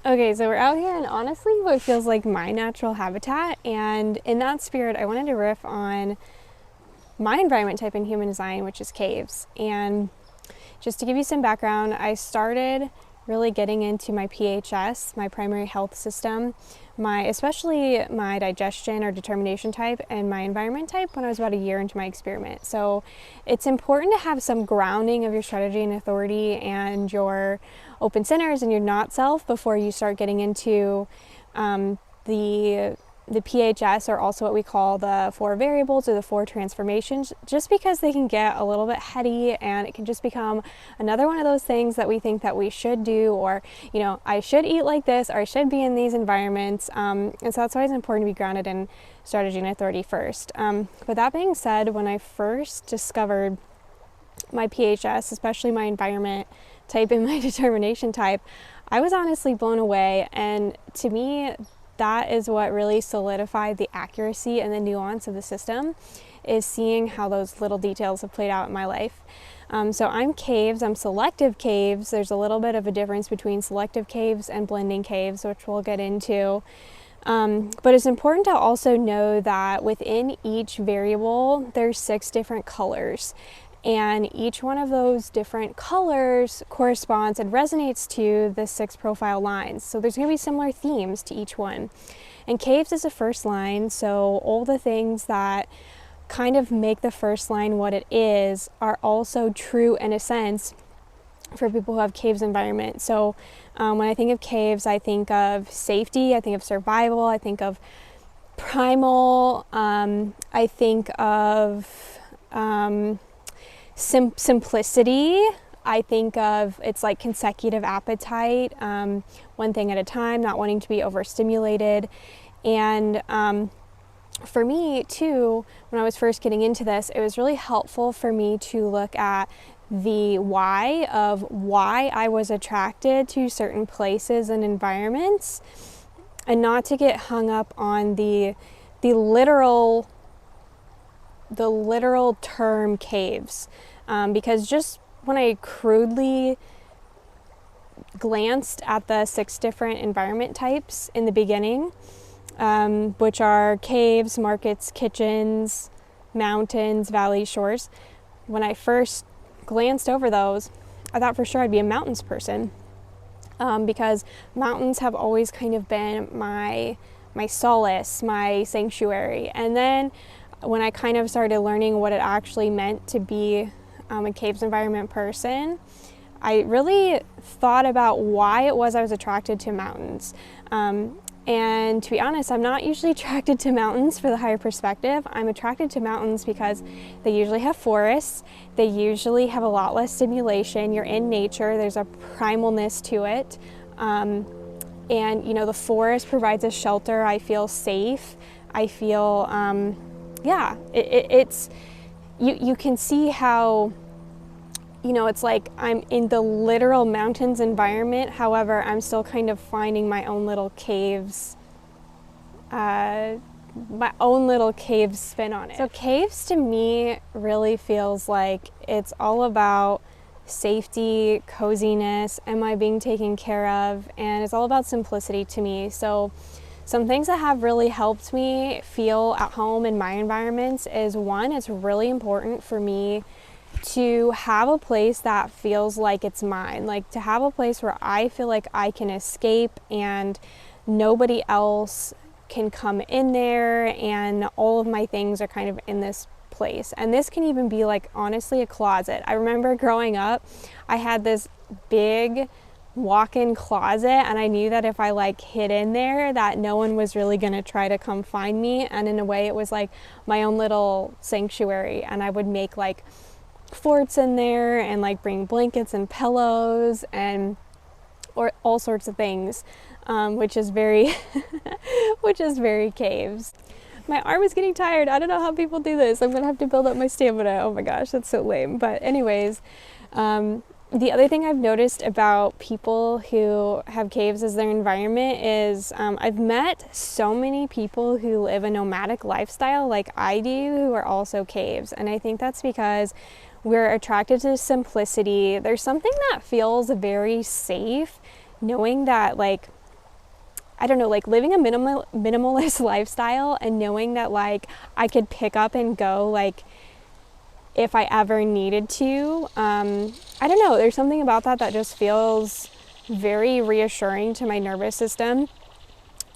Okay, so we're out here in honestly what feels like my natural habitat, and in that spirit, I wanted to riff on my environment type in human design, which is caves. And just to give you some background, I started really getting into my PHS, my primary health system, especially my digestion or determination type, and my environment type when I was about a year into my experiment. So it's important to have some grounding of your strategy and authority and your open centers and your not self before you start getting into the PHS, or also what we call the 4 variables or the 4 transformations, just because they can get a little bit heady and it can just become another one of those things that we think that we should do, or, you know, I should eat like this, or I should be in these environments. And so that's why it's important to be grounded in strategy and authority first. But that being said, when I first discovered my PHS, especially my environment type and my determination type, I was honestly blown away. And to me, that is what really solidified the accuracy and the nuance of the system, is seeing how those little details have played out in my life. So I'm caves, I'm selective caves. There's a little bit of a difference between selective caves and blending caves, which we'll get into. But it's important to also know that within each variable, there's 6 different colors. And each one of those different colors corresponds and resonates to the 6 profile lines. So there's going to be similar themes to each one. And caves is the first line, so all the things that kind of make the first line what it is are also true in a sense for people who have caves environment. So when I think of caves, I think of safety, I think of survival, I think of primal, I think of simplicity. I think of it's like consecutive appetite, one thing at a time, not wanting to be overstimulated. And for me too, when I was first getting into this, it was really helpful for me to look at the why of why I was attracted to certain places and environments, and not to get hung up on the literal term caves, because just when I crudely glanced at the 6 different environment types in the beginning, which are caves, markets, kitchens, mountains, valleys, shores, when I first glanced over those, I thought for sure I'd be a mountains person, because mountains have always kind of been my solace, my sanctuary. And then when I kind of started learning what it actually meant to be a caves environment person, I really thought about why it was I was attracted to mountains. And to be honest, I'm not usually attracted to mountains for the higher perspective. I'm attracted to mountains because they usually have forests. They usually have a lot less stimulation. You're in nature. There's a primalness to it. And, you know, the forest provides a shelter. I feel safe. I feel... it's you can see how, you know, it's like I'm in the literal mountains environment. However, I'm still kind of finding my own little caves, spin on it. So caves to me really feels like it's all about safety, coziness, am I being taken care of, and it's all about simplicity to me. So some things that have really helped me feel at home in my environments is, one, it's really important for me to have a place that feels like it's mine, like to have a place where I feel like I can escape and nobody else can come in there, and all of my things are kind of in this place. And this can even be like, honestly, a closet. I remember growing up, I had this big walk-in closet, and I knew that if I like hid in there, that no one was really gonna try to come find me. And in a way, it was like my own little sanctuary, and I would make like forts in there and like bring blankets and pillows and or all sorts of things, which is very caves. My arm is getting tired. I don't know how people do this. I'm gonna have to build up my stamina. Oh my gosh, that's so lame. But anyways, the other thing I've noticed about people who have caves as their environment is I've met so many people who live a nomadic lifestyle like I do who are also caves. And I think that's because we're attracted to simplicity. There's something that feels very safe knowing that, like, I don't know, like living a minimalist lifestyle and knowing that like I could pick up and go like if I ever needed to. I don't know, there's something about that that just feels very reassuring to my nervous system.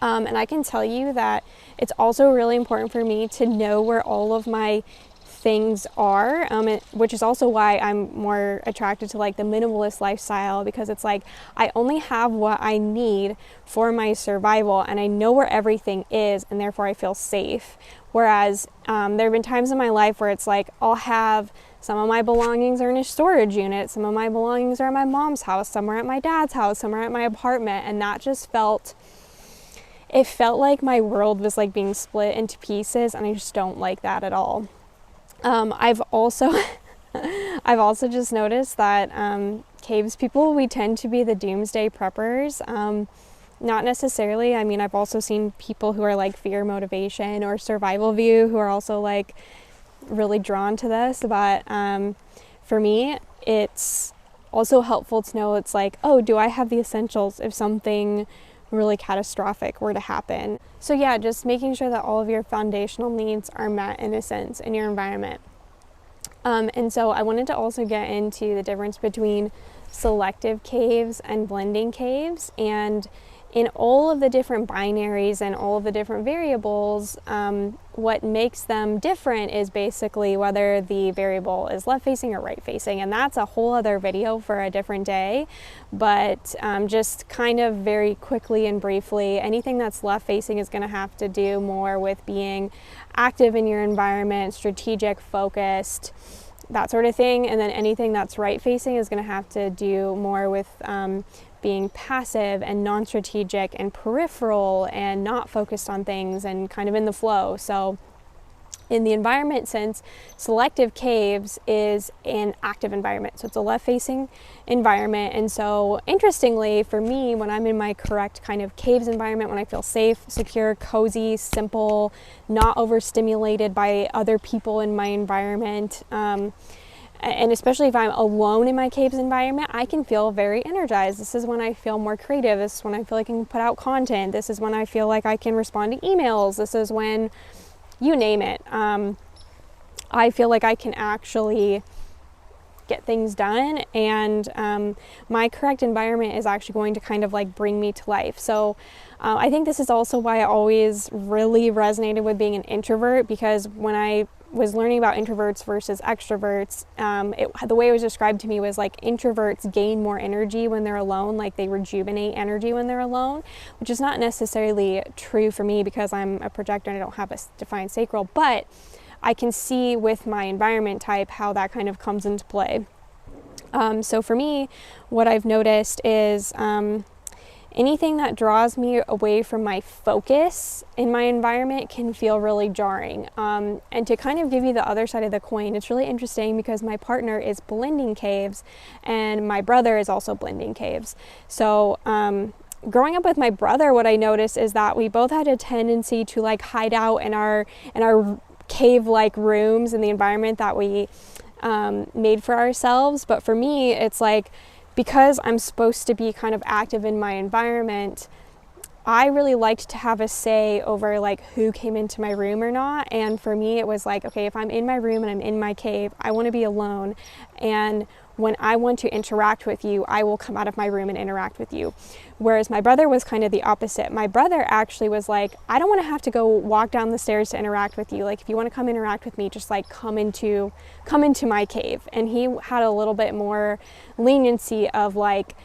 And I can tell you that it's also really important for me to know where all of my things are, which is also why I'm more attracted to like the minimalist lifestyle, because it's like I only have what I need for my survival and I know where everything is, and therefore I feel safe. Whereas there have been times in my life where it's like I'll have some of my belongings are in a storage unit, some of my belongings are at my mom's house, some are at my dad's house, some are at my apartment, and that just felt like my world was like being split into pieces, and I just don't like that at all. I've also just noticed that caves people, we tend to be the doomsday preppers. Not necessarily. I mean, I've also seen people who are like fear motivation or survival view who are also like really drawn to this. But for me, it's also helpful to know it's like, oh, do I have the essentials if something really catastrophic were to happen? So yeah, just making sure that all of your foundational needs are met in a sense in your environment. And so I wanted to also get into the difference between selective caves and blending caves, and in all of the different binaries and all of the different variables, what makes them different is basically whether the variable is left facing or right facing, and that's a whole other video for a different day. But just kind of very quickly and briefly, anything that's left facing is going to have to do more with being active in your environment, strategic, focused, that sort of thing. And then anything that's right facing is going to have to do more with being passive and non-strategic and peripheral and not focused on things and kind of in the flow. So in the environment sense, selective caves is an active environment. So it's a left-facing environment. And so interestingly for me, when I'm in my correct kind of caves environment, when I feel safe, secure, cozy, simple, not overstimulated by other people in my environment, and especially if I'm alone in my caves environment, I can feel very energized. This is when I feel more creative. This is when I feel like I can put out content. This is when I feel like I can respond to emails. This is when, you name it, I feel like I can actually get things done, and my correct environment is actually going to kind of like bring me to life. So I think this is also why I always really resonated with being an introvert, because when I was learning about introverts versus extroverts, the way it was described to me was like introverts gain more energy when they're alone, like they rejuvenate energy when they're alone, which is not necessarily true for me because I'm a projector and I don't have a defined sacral, but I can see with my environment type how that kind of comes into play. So for me, what I've noticed is anything that draws me away from my focus in my environment can feel really jarring. And to kind of give you the other side of the coin, it's really interesting because my partner is blending caves and my brother is also blending caves. So growing up with my brother, what I noticed is that we both had a tendency to like hide out in our cave-like rooms in the environment that we made for ourselves. But for me, it's like, because I'm supposed to be kind of active in my environment, I really liked to have a say over like who came into my room or not. And for me, it was like, okay, if I'm in my room and I'm in my cave, I want to be alone. And when I want to interact with you, I will come out of my room and interact with you. Whereas my brother was kind of the opposite. My brother actually was like, I don't want to have to go walk down the stairs to interact with you. Like if you want to come interact with me, just like come into my cave. And he had a little bit more leniency of like,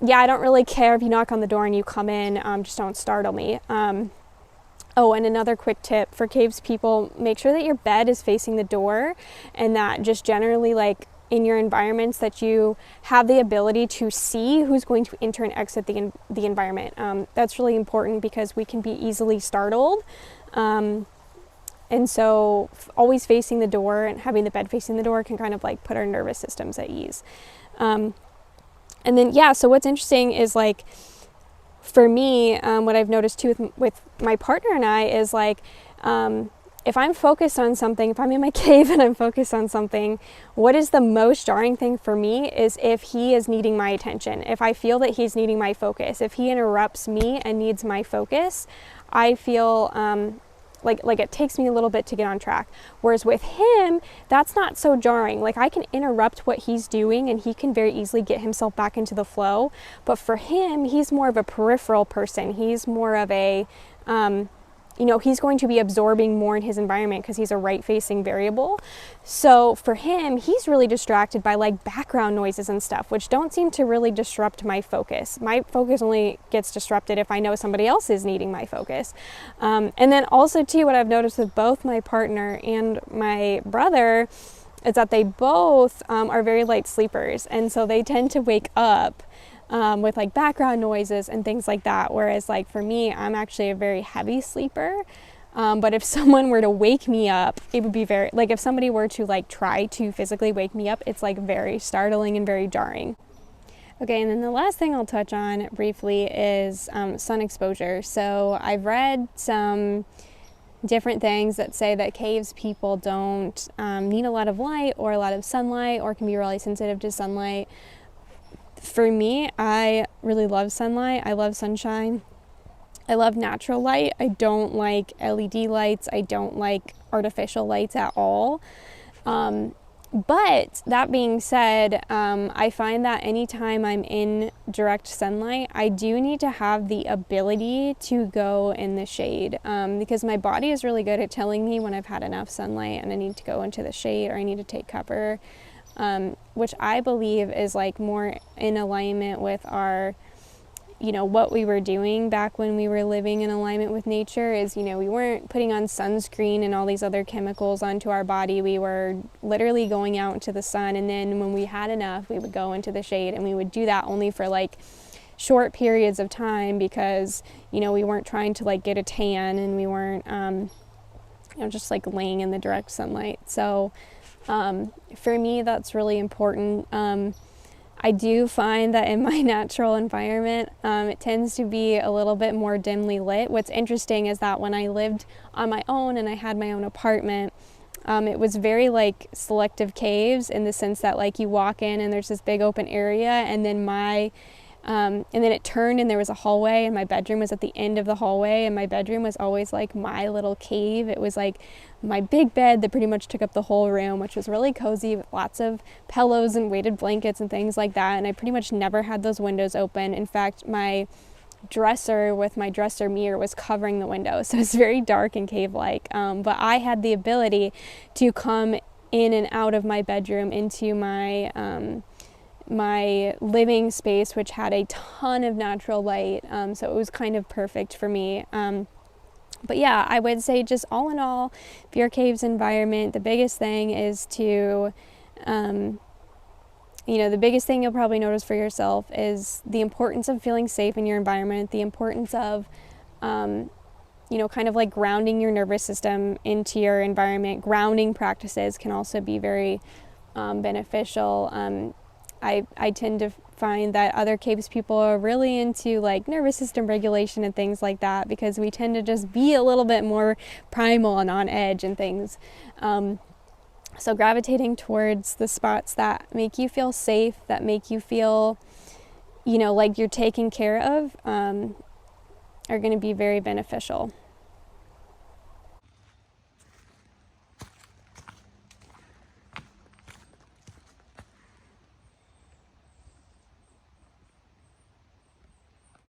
yeah, I don't really care if you knock on the door and you come in, just don't startle me. Oh, and another quick tip for caves people, make sure that your bed is facing the door, and that just generally like in your environments that you have the ability to see who's going to enter and exit the environment. That's really important because we can be easily startled. And so always facing the door and having the bed facing the door can kind of like put our nervous systems at ease. And then, yeah, so what's interesting is like, for me, what I've noticed too with my partner and I is like, if I'm focused on something, if I'm in my cave and I'm focused on something, what is the most jarring thing for me is if he is needing my attention. If I feel that he's needing my focus, if he interrupts me and needs my focus, I feel like it takes me a little bit to get on track. Whereas with him, that's not so jarring. Like I can interrupt what he's doing and he can very easily get himself back into the flow. But for him, he's more of a peripheral person. He's more of a, he's going to be absorbing more in his environment because he's a right-facing variable. So for him, he's really distracted by like background noises and stuff, which don't seem to really disrupt my focus. My focus only gets disrupted if I know somebody else is needing my focus. And then also too, what I've noticed with both my partner and my brother is that they both are very light sleepers. And so they tend to wake up with like background noises and things like that. Whereas like for me, I'm actually a very heavy sleeper. But if someone were to wake me up, it would be very, like if somebody were to like try to physically wake me up, it's like very startling and very jarring. Okay, and then the last thing I'll touch on briefly is sun exposure. So I've read some different things that say that caves people don't need a lot of light or a lot of sunlight or can be really sensitive to sunlight. For me, I really love sunlight. I love sunshine. I love natural light. I don't like LED lights. I don't like artificial lights at all. But that being said, I find that anytime I'm in direct sunlight, I do need to have the ability to go in the shade because my body is really good at telling me when I've had enough sunlight and I need to go into the shade or I need to take cover. Which I believe is like more in alignment with our, what we were doing back when we were living in alignment with nature is, we weren't putting on sunscreen and all these other chemicals onto our body. We were literally going out into the sun. And then when we had enough, we would go into the shade, and we would do that only for like short periods of time because, we weren't trying to like get a tan and we weren't, just like laying in the direct sunlight. So, for me, that's really important. I do find that in my natural environment, it tends to be a little bit more dimly lit. What's interesting is that when I lived on my own and I had my own apartment, it was very like Selective caves in the sense that like you walk in and there's this big open area and then and then it turned and there was a hallway and my bedroom was at the end of the hallway and my bedroom was always like my little cave. It was like my big bed that pretty much took up the whole room, which was really cozy with lots of pillows and weighted blankets and things like that. And I pretty much never had those windows open. In fact, my dresser with my dresser mirror was covering the window. So it's very dark and cave-like. But I had the ability to come in and out of my bedroom into my my living space, which had a ton of natural light, so it was kind of perfect for me. But yeah, I would say just all in all, if your cave's environment, the biggest thing is to, the biggest thing you'll probably notice for yourself is the importance of feeling safe in your environment, the importance of, kind of like grounding your nervous system into your environment. Grounding practices can also be very beneficial. I tend to find that other caves people are really into like nervous system regulation and things like that because we tend to just be a little bit more primal and on edge and things. So gravitating towards the spots that make you feel safe, that make you feel, like you're taken care of, are going to be very beneficial.